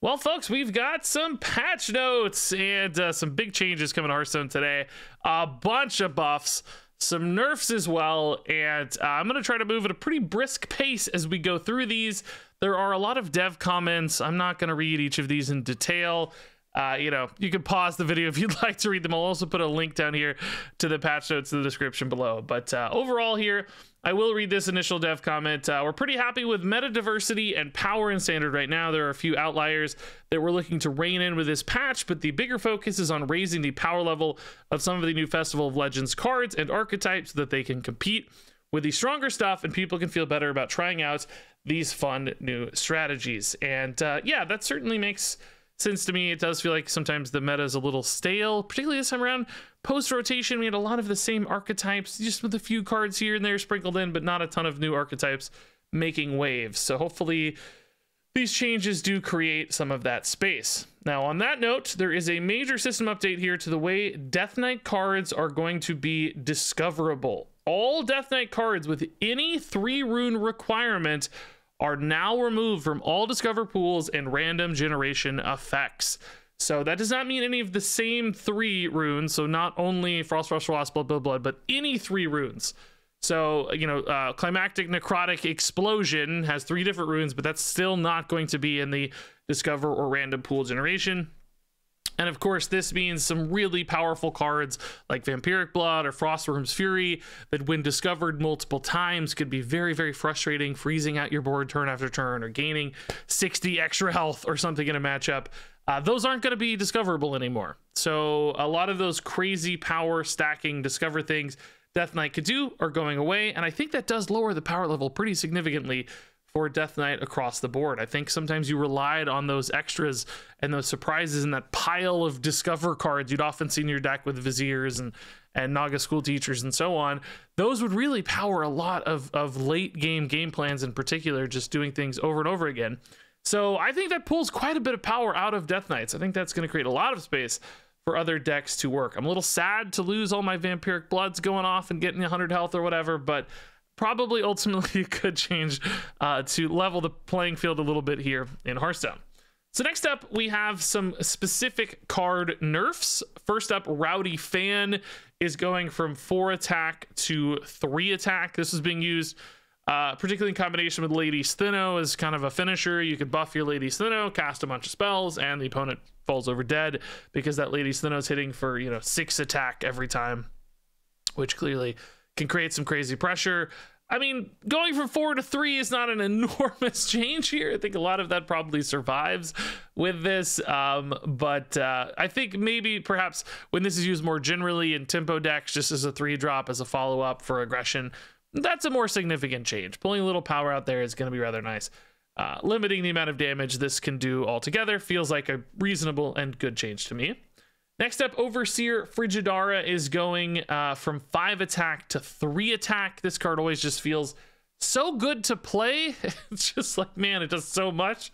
Well, folks, we've got some patch notes and some big changes coming to Hearthstone today. A bunch of buffs, some nerfs as well, and I'm going to try to move at a pretty brisk pace as we go through these. There are a lot of dev comments. I'm not going to read each of these in detail. You can pause the video if you'd like to read them. I'll also put a link down here to the patch notes in the description below. But overall here, I will read this initial dev comment. We're pretty happy with meta diversity and power in standard right now. There are a few outliers that we're looking to rein in with this patch, but the bigger focus is on raising the power level of some of the new Festival of Legends cards and archetypes so that they can compete with the stronger stuff and people can feel better about trying out these fun new strategies. And yeah, that certainly makes sense to me. It does feel like sometimes the meta is a little stale, particularly this time around. Post-rotation, we had a lot of the same archetypes, just with a few cards here and there sprinkled in, but not a ton of new archetypes making waves. So hopefully these changes do create some of that space. Now, on that note, there is a major system update here to the way Death Knight cards are going to be discoverable. All Death Knight cards with any 3-rune requirement are now removed from all discover pools and random generation effects. So that does not mean any of the same 3 runes. So not only Frost, Rush, Wasp, Blood, but any 3 runes. So, Climactic Necrotic Explosion has 3 different runes, but that's still not going to be in the discover or random pool generation. And of course, this means some really powerful cards like Vampiric Blood or Frostworm's Fury that when discovered multiple times could be very, very frustrating, freezing out your board turn after turn or gaining 60 extra health or something in a matchup. Those aren't going to be discoverable anymore. So a lot of those crazy power stacking discover things Death Knight could do are going away. And I think that does lower the power level pretty significantly for Death Knight across the board. I think sometimes you relied on those extras and those surprises in that pile of discover cards you'd often see in your deck with Viziers and Naga School Teachers and so on. Those would really power a lot of late game plans, in particular, just doing things over and over again. So I think that pulls quite a bit of power out of Death Knights. I think that's going to create a lot of space for other decks to work. I'm a little sad to lose all my Vampiric Bloods going off and getting 100 health or whatever, but probably ultimately a good change to level the playing field a little bit here in Hearthstone. So next up, we have some specific card nerfs. First up, Rowdy Fan is going from 4 attack to 3 attack. This is being used particularly in combination with Lady Steno as kind of a finisher. You could buff your Lady Steno, cast a bunch of spells, and the opponent falls over dead because that Lady Steno is hitting for 6 attack every time, which clearly can create some crazy pressure. I mean, going from 4 to 3 is not an enormous change here. I think a lot of that probably survives with this. But I think maybe perhaps when this is used more generally in tempo decks, just as a 3-drop, as a follow-up for aggression, that's a more significant change. Pulling a little power out there is going to be rather nice. Limiting the amount of damage this can do altogether feels like a reasonable and good change to me. Next up, Overseer Frigidara is going from 5 attack to 3 attack. This card always just feels so good to play. It's just like, man, it does so much.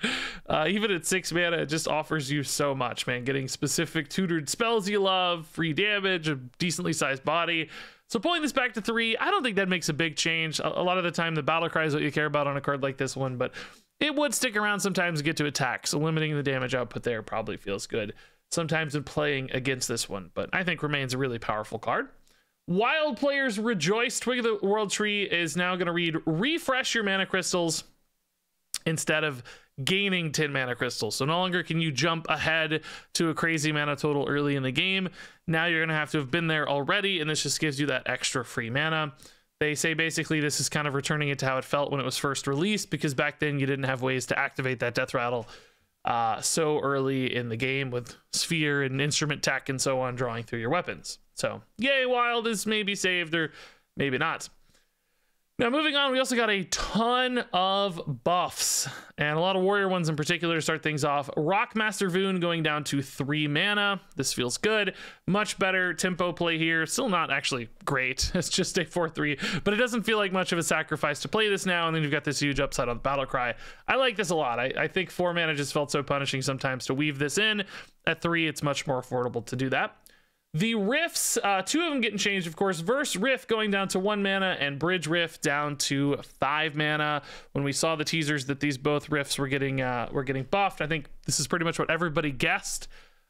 Even at 6 mana, it just offers you so much, man. Getting specific tutored spells you love, free damage, a decently sized body. So pulling this back to 3, I don't think that makes a big change. A lot of the time, the battle cry is what you care about on a card like this one, but it would stick around sometimes to get to attack. So limiting the damage output there probably feels good sometimes in playing against this one, but I think remains a really powerful card. Wild Players Rejoice. Twig of the World Tree is now going to read refresh your mana crystals instead of gaining 10 mana crystals. So no longer can you jump ahead to a crazy mana total early in the game. Now you're going to have to have been there already, and this just gives you that extra free mana. They say basically this is kind of returning it to how it felt when it was first released, because back then you didn't have ways to activate that death rattle so early in the game with Sphere and Instrument Tech and so on drawing through your weapons. So yay, Wild is maybe saved or maybe not. Now moving on, we also got a ton of buffs and a lot of warrior ones in particular to start things off. Rockmaster Voon going down to 3 mana. This feels good. Much better tempo play here. Still not actually great. It's just a 4/3, but it doesn't feel like much of a sacrifice to play this now. And then you've got this huge upside on the battle cry. I like this a lot. I think 4 mana just felt so punishing sometimes to weave this in. At 3, it's much more affordable to do that. The Rifts, 2 of them getting changed, of course. Verse Rift going down to 1 mana and Bridge Rift down to 5 mana. When we saw the teasers that these both Rifts were getting buffed, I think this is pretty much what everybody guessed.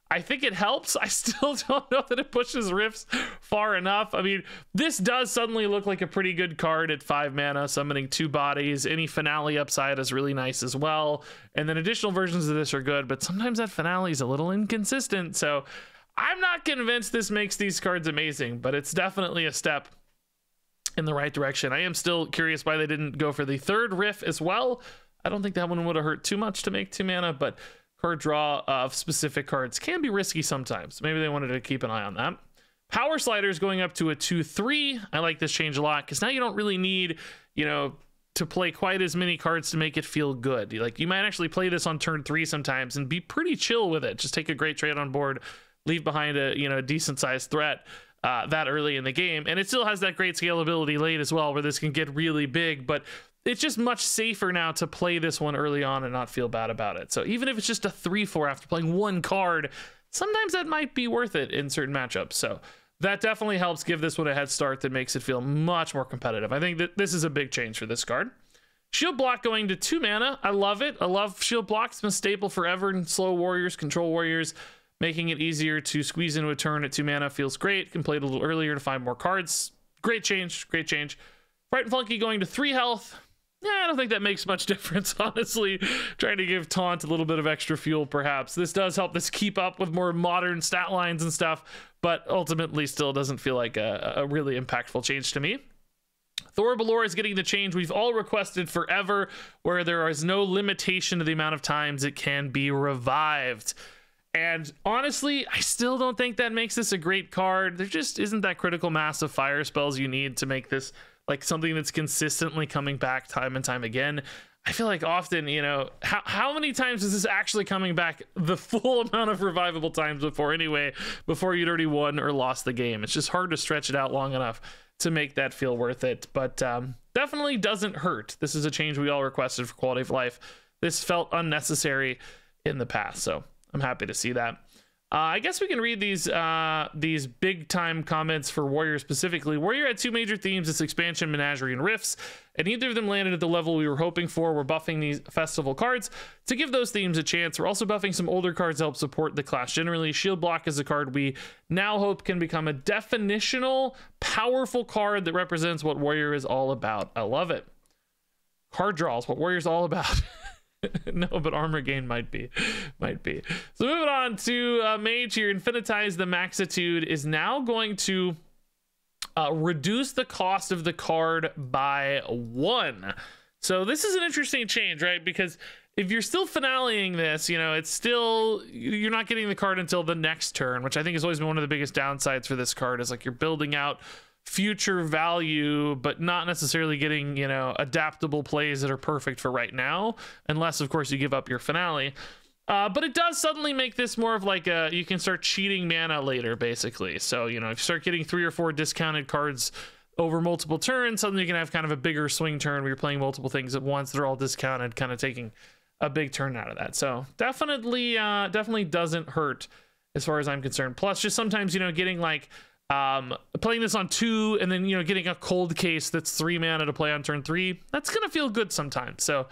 I think it helps. I still don't know that it pushes Rifts far enough. I mean, this does suddenly look like a pretty good card at 5 mana, summoning 2 bodies. Any finale upside is really nice as well. And then additional versions of this are good, but sometimes that finale is a little inconsistent. So I'm not convinced this makes these cards amazing, but it's definitely a step in the right direction. I am still curious why they didn't go for the 3rd Rift as well. I don't think that one would have hurt too much to make 2 mana, but card draw of specific cards can be risky sometimes. Maybe they wanted to keep an eye on that. Power Sliders going up to a 2/3. I like this change a lot because now you don't really need, to play quite as many cards to make it feel good. Like, you might actually play this on turn 3 sometimes and be pretty chill with it. Just take a great trade on board, leave behind a decent sized threat that early in the game, and it still has that great scalability late as well, where this can get really big. But it's just much safer now to play this one early on and not feel bad about it. So even if it's just a 3/4 after playing 1 card, sometimes that might be worth it in certain matchups. So that definitely helps give this one a head start that makes it feel much more competitive. I think that this is a big change for this card. Shield Block going to 2 mana. I love it. I love Shield Block. It's been a staple forever in slow warriors, control warriors. Making it easier to squeeze into a turn at 2 mana feels great. Can play it a little earlier to find more cards. Great change, great change. Fright and Flunky going to 3 health. Yeah, I don't think that makes much difference, honestly. Trying to give Taunt a little bit of extra fuel, perhaps. This does help this keep up with more modern stat lines and stuff, but ultimately still doesn't feel like a really impactful change to me. Thor Balor is getting the change we've all requested forever, where there is no limitation to the amount of times it can be revived. And honestly, I still don't think that makes this a great card. There just isn't that critical mass of fire spells you need to make this like something that's consistently coming back time and time again. I feel like often, how many times is this actually coming back the full amount of revivable times before you'd already won or lost the game? It's just hard to stretch it out long enough to make that feel worth it, but definitely doesn't hurt. This is a change we all requested for quality of life. This felt unnecessary in the past, so I'm happy to see that. I guess we can read these big time comments for Warrior specifically. Warrior had 2 major themes: its expansion, Menagerie, and Rifts, and neither of them landed at the level we were hoping for. We're buffing these festival cards to give those themes a chance. We're also buffing some older cards to help support the class generally. Shield Block is a card we now hope can become a definitional, powerful card that represents what Warrior is all about. I love it. Card draws, what Warrior's all about. No, but armor gain might be. So moving on to Mage here. Infinitize the Maxitude is now going to reduce the cost of the card by 1. So this is an interesting change, right? Because if you're still finaleing this, it's still, you're not getting the card until the next turn, which I think has always been one of the biggest downsides for this card, is like you're building out future value but not necessarily getting adaptable plays that are perfect for right now, unless of course you give up your finale. But it does suddenly make this more of like you can start cheating mana later, basically. So if you start getting 3 or 4 discounted cards over multiple turns, suddenly you can have kind of a bigger swing turn where you're playing multiple things at once. They're all discounted, kind of taking a big turn out of that. So definitely doesn't hurt as far as I'm concerned. Plus, just sometimes getting like playing this on 2 and then getting a cold case that's 3 mana to play on turn 3, that's gonna feel good sometimes. So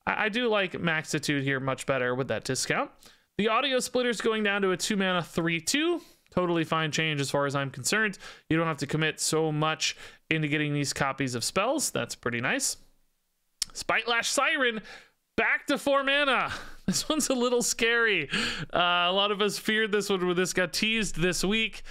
I do like Maxitude here much better with that discount. The Audio Splitter's going down to a 2 mana 3/2. Totally fine change as far as I'm concerned. You don't have to commit so much into getting these copies of spells. That's pretty nice. Spitelash Siren back to 4 mana. This one's a little scary. A lot of us feared this one when this got teased this week.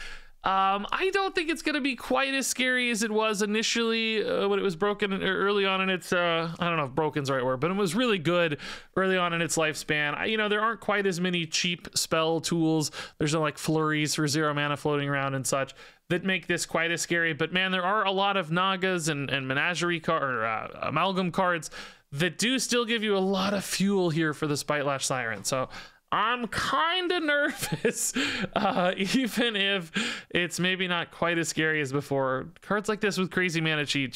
I don't think it's going to be quite as scary as it was initially when it was broken early on in its, I don't know if broken's the right word, but it was really good early on in its lifespan. There aren't quite as many cheap spell tools. There's no like flurries for 0 mana floating around and such that make this quite as scary. But man, there are a lot of Nagas and Menagerie Amalgam cards that do still give you a lot of fuel here for the Spitelash Siren. So I'm kind of nervous, even if it's maybe not quite as scary as before. Cards like this with crazy mana cheat,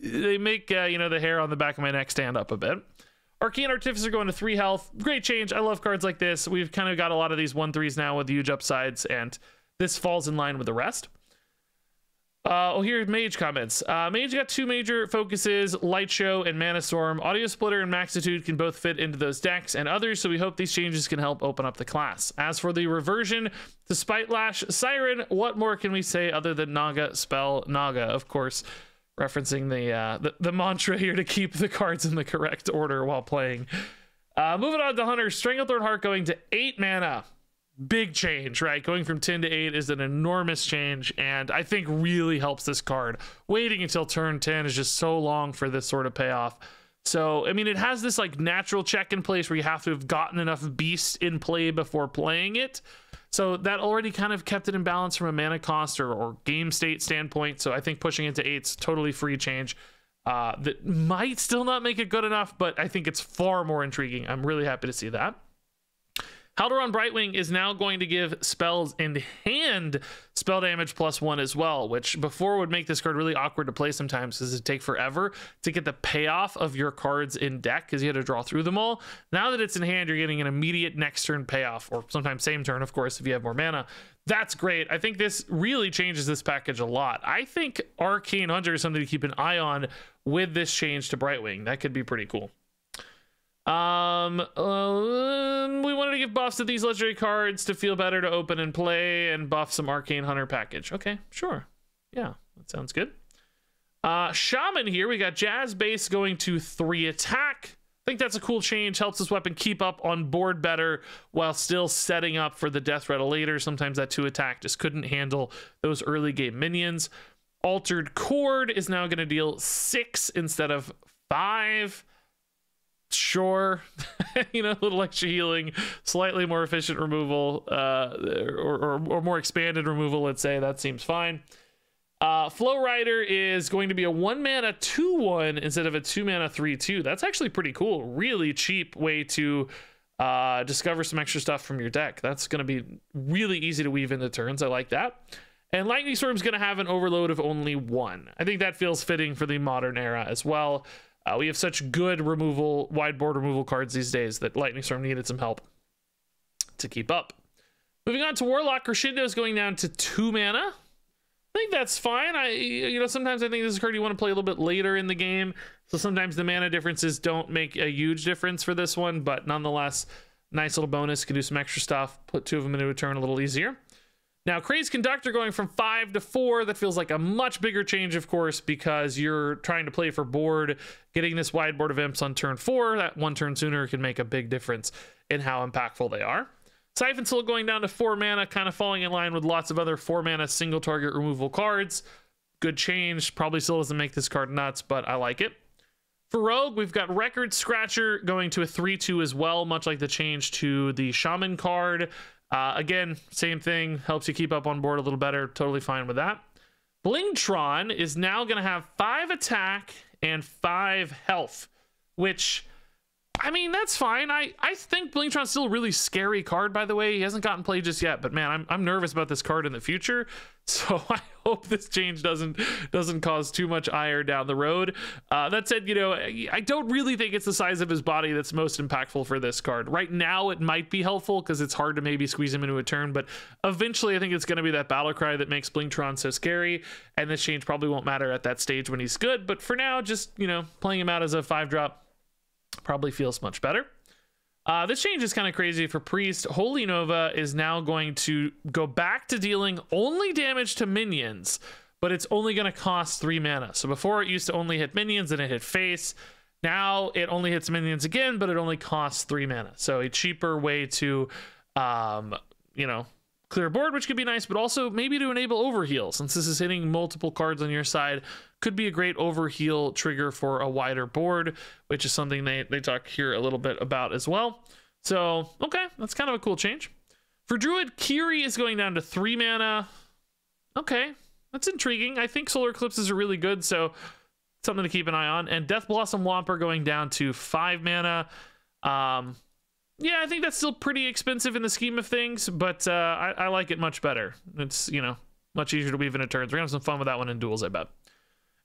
they make the hair on the back of my neck stand up a bit. Arcane Artificer going to 3 health. Great change. I love cards like this. We've kind of got a lot of these 1/3s now with huge upsides, and this falls in line with the rest. Oh, here's Mage comments. Mage got 2 major focuses, Light Show and Mana Storm. Audio Splitter and Maxitude can both fit into those decks and others, so we hope these changes can help open up the class. As for the reversion to Spite Lash Siren, what more can we say other than Naga spell Naga? Of course, referencing the mantra here to keep the cards in the correct order while playing. Moving on to Hunter, Stranglethorn Heart going to 8 mana. Big change, right? Going from 10 to 8 is an enormous change, and I think really helps this card. Waiting until turn 10 is just so long for this sort of payoff. So, I mean, it has this like natural check in place where you have to have gotten enough beast in play before playing it. So that already kind of kept it in balance from a mana cost or game state standpoint. So I think pushing it to 8's totally free change. That might still not make it good enough, but I think it's far more intriguing. I'm really happy to see that. Haldoran Brightwing is now going to give spells in hand spell damage +1 as well, which before would make this card really awkward to play sometimes because it'd take forever to get the payoff of your cards in deck because you had to draw through them all. Now that it's in hand, you're getting an immediate next turn payoff, or sometimes same turn, of course, if you have more mana. That's great. I think this really changes this package a lot. I think Arcane Hunter is something to keep an eye on with this change to Brightwing. That could be pretty cool. We wanted to give buffs to these legendary cards to feel better to open and play and buff some Arcane Hunter package. Okay, sure. Yeah, that sounds good. Shaman here, we got Jazz Base going to 3 attack. I think that's a cool change. Helps this weapon keep up on board better while still setting up for the Death Rattle later. Sometimes that 2 attack just couldn't handle those early game minions. Altered Chord is now going to deal 6 instead of 5. Sure. You know, a little extra healing, slightly more efficient removal, or more expanded removal, let's say. That seems fine. Flow Rider is going to be a 1 mana 2/1 instead of a 2 mana 3/2. That's actually pretty cool. Really cheap way to discover some extra stuff from your deck. That's going to be really easy to weave into turns. I like that. And Lightning Storm's going to have an overload of only 1. I think that feels fitting for the modern era as well. We have such good removal, wide board removal cards these days that Lightning Storm needed some help to keep up. Moving on to Warlock, Crescendo is going down to 2 mana. I think that's fine. Sometimes I think this is a card you want to play a little bit later in the game. So sometimes the mana differences don't make a huge difference for this one, but nonetheless, nice little bonus. Can do some extra stuff. Put 2 of them into a turn a little easier. Now, Crazed Conductor going from 5 to 4, that feels like a much bigger change, of course, because you're trying to play for board. Getting this wide board of imps on turn 4, that 1 turn sooner can make a big difference in how impactful they are. Siphon Soul going down to 4 mana, kind of falling in line with lots of other 4 mana single target removal cards. Good change. Probably still doesn't make this card nuts, but I like it. For Rogue, we've got Record Scratcher going to a 3/2 as well, much like the change to the Shaman card. Again, same thing, helps you keep up on board a little better. Totally fine with that. Blingtron is now going to have 5 attack and 5 health, which, I mean, that's fine. I think Blingtron's still a really scary card, by the way. He hasn't gotten played just yet, but man, I'm nervous about this card in the future. So I hope this change doesn't cause too much ire down the road. That said, I don't really think it's the size of his body that's most impactful for this card. Right now, it might be helpful because it's hard to maybe squeeze him into a turn, but eventually I think it's going to be that battle cry that makes Blingtron so scary, and this change probably won't matter at that stage when he's good, but for now, just, playing him out as a 5-drop probably feels much better. This change is kind of crazy for Priest. Holy Nova is now going to go back to dealing only damage to minions, but it's only going to cost 3 mana. So before it used to only hit minions and it hit face. Now it only hits minions again, but it only costs 3 mana. So a cheaper way to, clear board, which could be nice, but also maybe to enable overheal. Since this is hitting multiple cards on your side, could be a great overheal trigger for a wider board, which is something they talk here a little bit about as well. So, okay, that's kind of a cool change. For Druid, Kiri is going down to 3 mana. Okay, that's intriguing. I think Solar Eclipses are really good, so something to keep an eye on. And Death Blossom Whomper going down to 5 mana. Yeah, I think that's still pretty expensive in the scheme of things, but I like it much better. It's, much easier to weave into turns. We're gonna have some fun with that one in Duels, I bet.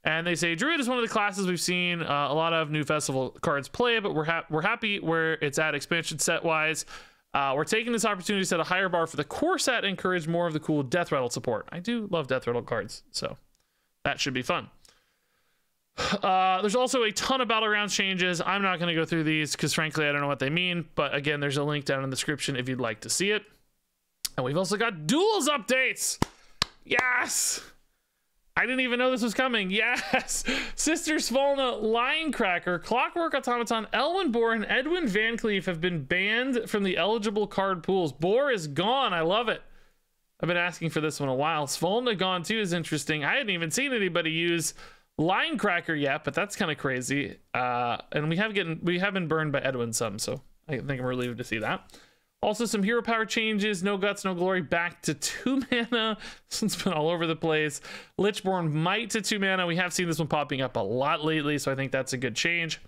And they say Druid is one of the classes we've seen a lot of new festival cards play, but we're happy where it's at expansion set wise. We're taking this opportunity to set a higher bar for the core set and encourage more of the cool Death Rattle support. I do love Death Rattle cards, so that should be fun. There's also a ton of battle rounds changes. I'm not going to go through these because frankly I don't know what they mean, but again, there's a link down in the description if you'd like to see it. And we've also got Duels updates. Yes, I didn't even know this was coming. Yes, Sister Svalna, Linecracker, Clockwork Automaton, Elwyn Boar, and Edwin Van Cleef have been banned from the eligible card pools. Boar is gone. I love it. I've been asking for this one a while. Svalna gone too is interesting. I hadn't even seen anybody use Linecracker yet, but that's kind of crazy. And we have been burned by Edwin some, so I think I'm relieved to see that. Also some hero power changes. No Guts, No Glory back to 2 mana. It's been all over the place. Lichborn Might to 2 mana. We have seen this one popping up a lot lately, so I think that's a good change.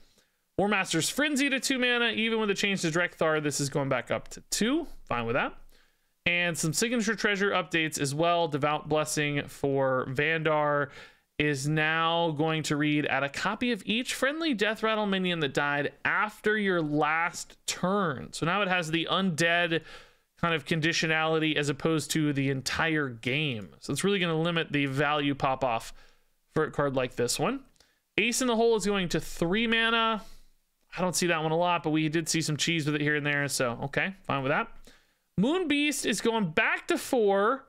Warmaster's Frenzy to 2 mana. Even with the change to Drekthar, this is going back up to 2. Fine with that. And some signature treasure updates as well. Devout Blessing for Vandar is now going to read: add a copy of each friendly Death Rattle minion that died after your last turn. So now it has the undead kind of conditionality as opposed to the entire game. So it's really going to limit the value pop off for a card like this one. Ace in the Hole is going to 3 mana. I don't see that one a lot, but we did see some cheese with it here and there. So, okay, fine with that. Moon Beast is going back to 4.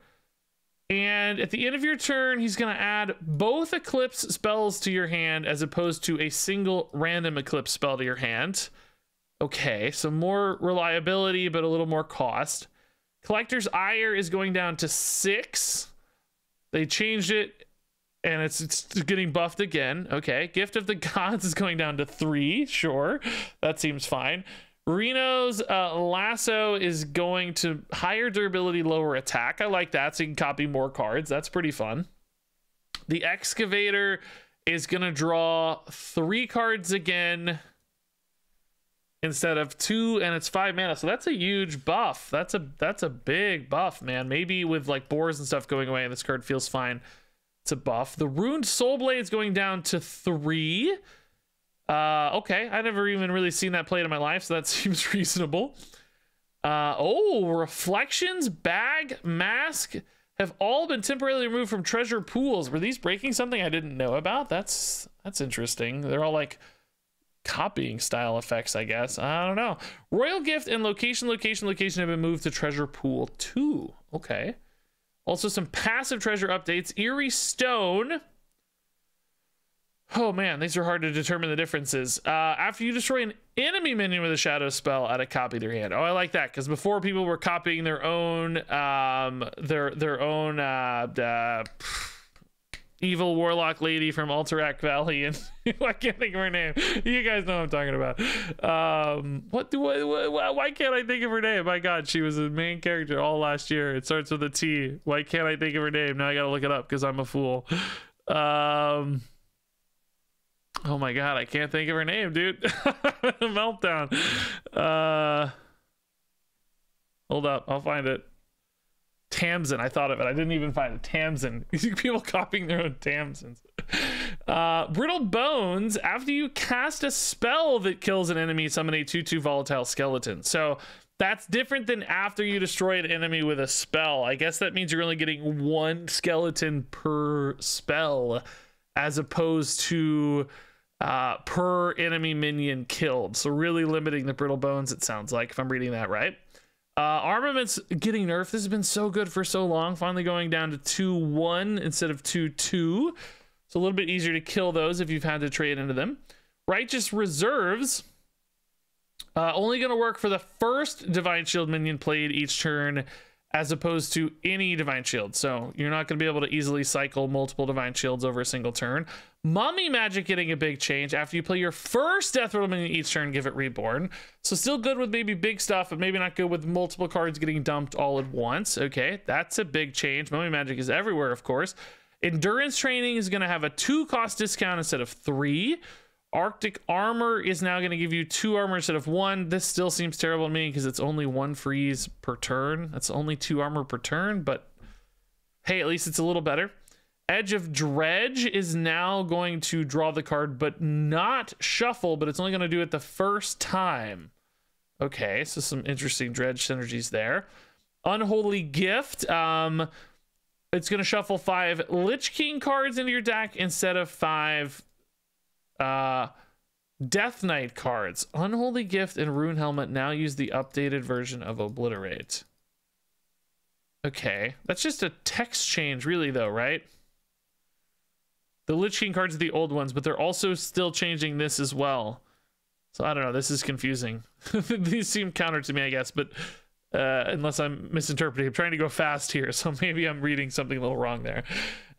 And at the end of your turn, he's going to add both Eclipse spells to your hand as opposed to a single random Eclipse spell to your hand. Okay, so more reliability, but a little more cost. Collector's Ire is going down to 6. They changed it, and it's getting buffed again. Okay, Gift of the Gods is going down to 3. Sure, that seems fine. Reno's Lasso is going to higher durability, lower attack. I like that, so you can copy more cards. That's pretty fun. The Excavator is going to draw 3 cards again instead of 2, and it's 5 mana. So that's a huge buff. That's a big buff, man. Maybe with like boars and stuff going away, this card feels fine. It's a buff. The Ruined Soulblade is going down to 3. Okay, I never even really seen that played in my life, so that seems reasonable. Oh, Reflections, Bag, Mask have all been temporarily removed from treasure pools. Were these breaking something I didn't know about? That's interesting. They're all like copying style effects, I guess. I don't know. Royal Gift and Location have been moved to treasure pool 2. Okay. Also some passive treasure updates. Eerie Stone. Oh man, these are hard to determine the differences. After you destroy an enemy minion with a shadow spell, add a copy to your hand. Oh, I like that, because before people were copying their own evil warlock lady from Alterac Valley, and I can't think of her name. You guys know what I'm talking about. Why can't I think of her name? My God, she was the main character all last year. It starts with a T. Why can't I think of her name? Now I gotta look it up because I'm a fool. Oh my God, I can't think of her name, dude. Meltdown. Hold up, I'll find it. Tamsin, I thought of it. I didn't even find it. Tamsin. People copying their own Tamsins. Brittle Bones. After you cast a spell that kills an enemy, summon a 2/2 volatile skeleton. So that's different than after you destroy an enemy with a spell. I guess that means you're only getting 1 skeleton per spell, as opposed to per enemy minion killed. So really limiting the Brittle Bones, it sounds like, if I'm reading that right. Armaments getting nerfed. This has been so good for so long. Finally going down to 2/1 instead of 2/2. So a little bit easier to kill those if you've had to trade into them. Righteous Reserves. Only going to work for the first Divine Shield minion played each turn, as opposed to any Divine Shield. So you're not going to be able to easily cycle multiple Divine Shields over a single turn. Mummy Magic getting a big change. After you play your first Death Rattle minion each turn, give it Reborn. So still good with maybe big stuff, but maybe not good with multiple cards getting dumped all at once. Okay, that's a big change. Mummy Magic is everywhere, of course. Endurance Training is going to have a 2 cost discount instead of 3. Arctic Armor is now going to give you 2 armor instead of 1. This still seems terrible to me because it's only 1 freeze per turn. That's only 2 armor per turn, but hey, at least it's a little better. Edge of Dredge is now going to draw the card, but not shuffle, but it's only going to do it the first time. Okay, so some interesting dredge synergies there. Unholy Gift. It's going to shuffle 5 Lich King cards into your deck instead of 5 Death Knight cards. Unholy Gift and Rune Helmet now use the updated version of Obliterate. Okay, that's just a text change really though, right? The Lich King cards are the old ones, but they're also still changing this as well. So I don't know, this is confusing. These seem counter to me, I guess, but unless I'm misinterpreting. I'm trying to go fast here, so maybe I'm reading something a little wrong there.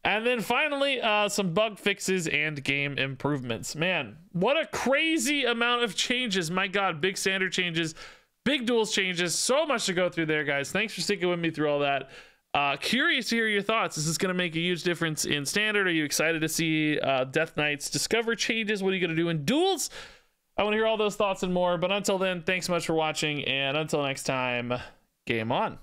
And then finally, some bug fixes and game improvements. Man, what a crazy amount of changes. My God, big standard changes, big duels changes, so much to go through there, guys. Thanks for sticking with me through all that. Curious to hear your thoughts. Is this going to make a huge difference in standard? Are you excited to see Death Knight's Discover changes? What are you going to do in duels? I want to hear all those thoughts and more. But until then, thanks so much for watching. And until next time, game on.